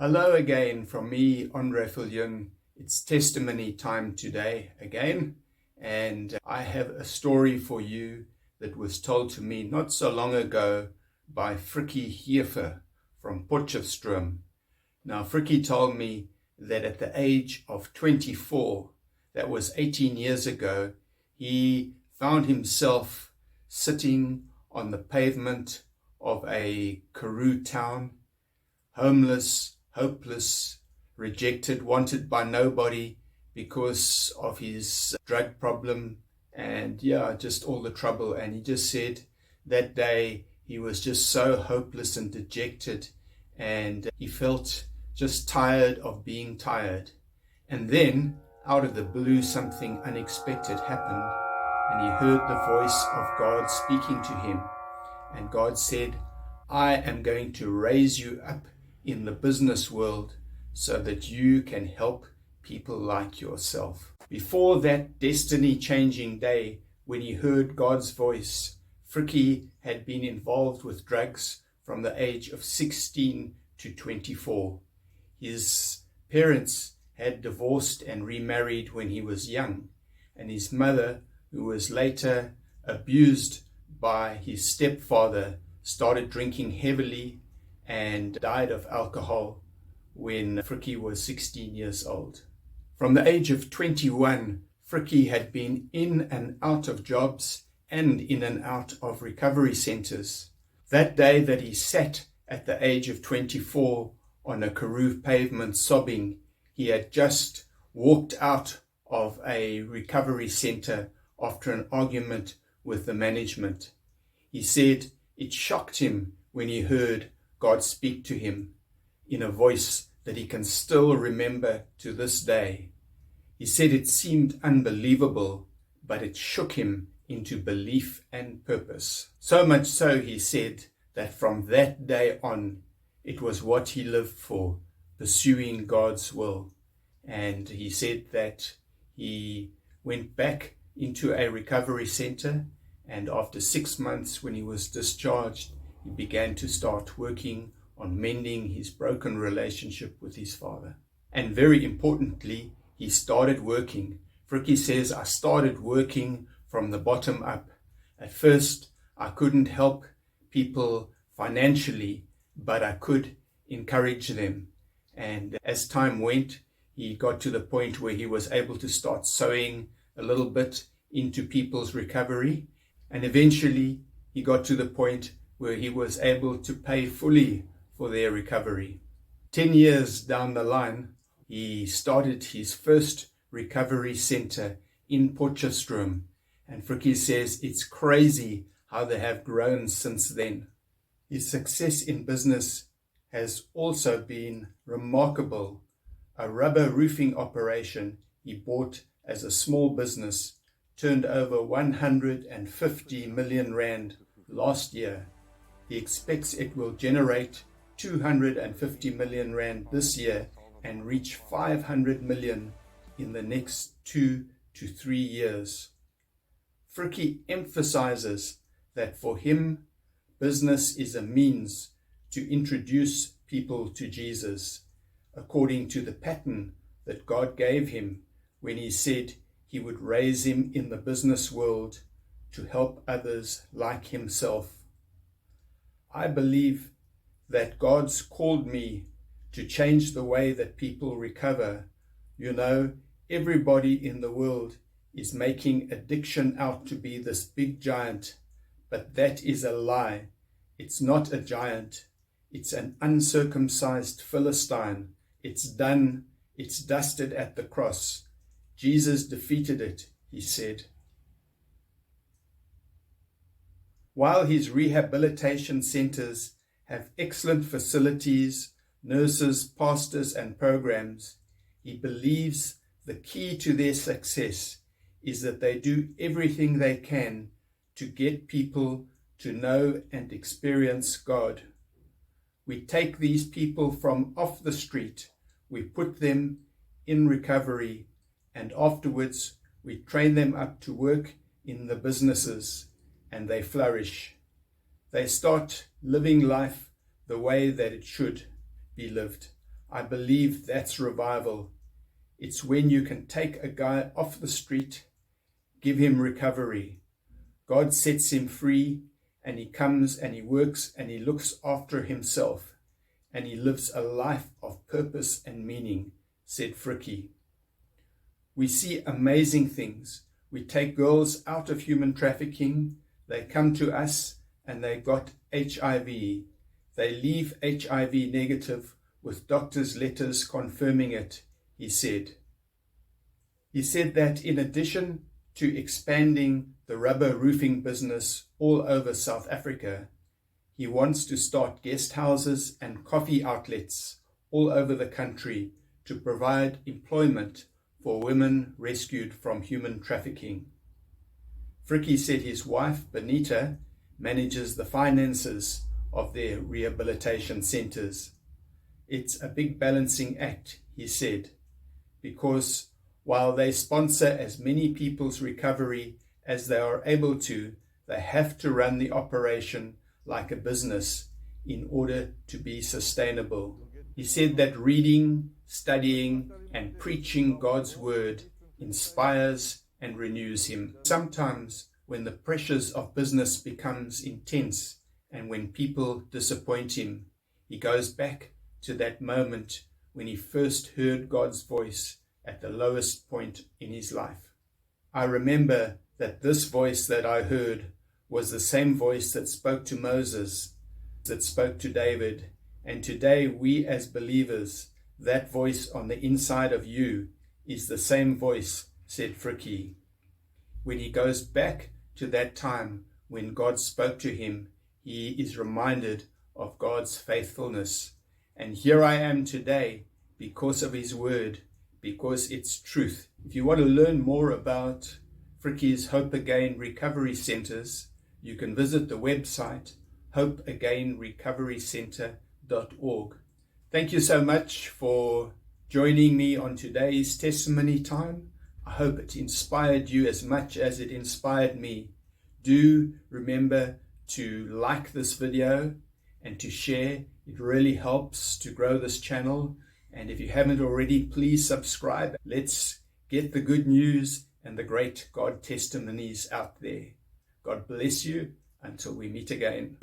Hello again from me, Andre Viljoen. It's testimony time today again, and I have a story for you that was told to me not so long ago by Frikkie from Potchefstroom. Now, Frikkie told me that at the age of 24, that was 18 years ago, he found himself sitting on the pavement of a Karoo town, homeless, hopeless, rejected, wanted by nobody because of his drug problem and just all the trouble. And he just said that day he was just so hopeless and dejected, and he felt just tired of being tired. And then out of the blue something unexpected happened, and he heard the voice of God speaking to him. And God said, "I am going to raise you up in the business world so that you can help people like yourself." Before that destiny-changing day when he heard God's voice, Frikkie had been involved with drugs from the age of 16 to 24. His parents had divorced and remarried when he was young, and his mother, who was later abused by his stepfather, started drinking heavily and died of alcohol when Frikkie was 16 years old. From the age of 21, Frikkie had been in and out of jobs and in and out of recovery centers. That day that he sat at the age of 24 on a Karoo pavement sobbing, he had just walked out of a recovery center after an argument with the management. He said it shocked him when he heard God speak to him in a voice that he can still remember to this day. He said it seemed unbelievable, but it shook him into belief and purpose. So much so, he said, that from that day on, it was what he lived for, pursuing God's will. And he said that he went back into a recovery center, and after 6 months, when he was discharged, he began to start working on mending his broken relationship with his father. And very importantly, he started working. Frikkie says, "I started working from the bottom up. At first, I couldn't help people financially, but I could encourage them. And as time went, he got to the point where he was able to start sowing a little bit into people's recovery. And eventually, he got to the point where he was able to pay fully for their recovery. 10 years down the line, he started his first recovery center in Potchefstroom. And Frikkie says it's crazy how they have grown since then. His success in business has also been remarkable. A rubber roofing operation he bought as a small business turned over 150 million rand last year. He expects it will generate 250 million rand this year and reach 500 million in the next 2 to 3 years. Frikkie emphasizes that for him, business is a means to introduce people to Jesus, according to the pattern that God gave him when he said he would raise him in the business world to help others like himself. I believe that God's called me to change the way that people recover. You know, everybody in the world is making addiction out to be this big giant, but that is a lie. It's not a giant. It's an uncircumcised Philistine. It's done. It's dusted at the cross. Jesus defeated it, he said. While his rehabilitation centers have excellent facilities, nurses, pastors, and programs, he believes the key to their success is that they do everything they can to get people to know and experience God. We take these people from off the street, we put them in recovery, and afterwards we train them up to work in the businesses, and they flourish. They start living life the way that it should be lived. I believe that's revival. It's when you can take a guy off the street, give him recovery. God sets him free, and he comes and he works and he looks after himself, and he lives a life of purpose and meaning, said Frikkie. We see amazing things. We take girls out of human trafficking. They come to us and they got HIV. They leave HIV negative with doctors' letters confirming it, he said. He said that in addition to expanding the rubber roofing business all over South Africa, he wants to start guest houses and coffee outlets all over the country to provide employment for women rescued from human trafficking. Frikkie said his wife, Benita, manages the finances of their rehabilitation centers. It's a big balancing act, he said, because while they sponsor as many people's recovery as they are able to, they have to run the operation like a business in order to be sustainable. He said that reading, studying, and preaching God's word inspires and renews him. Sometimes when the pressures of business becomes intense and when people disappoint him, he goes back to that moment when he first heard God's voice at the lowest point in his life. I remember that this voice that I heard was the same voice that spoke to Moses, that spoke to David, and today we as believers, that voice on the inside of you is the same voice, said Frikkie. When he goes back to that time when God spoke to him, he is reminded of God's faithfulness. And here I am today because of his word, because it's truth. If you want to learn more about Frikkie's Hope Again Recovery Centers, you can visit the website hopeagainrecoverycenter.org. Thank you so much for joining me on today's testimony time. I hope it inspired you as much as it inspired me. Do remember to like this video and to share. It really helps to grow this channel. And if you haven't already, please subscribe. Let's get the good news and the great God testimonies out there. God bless you until we meet again.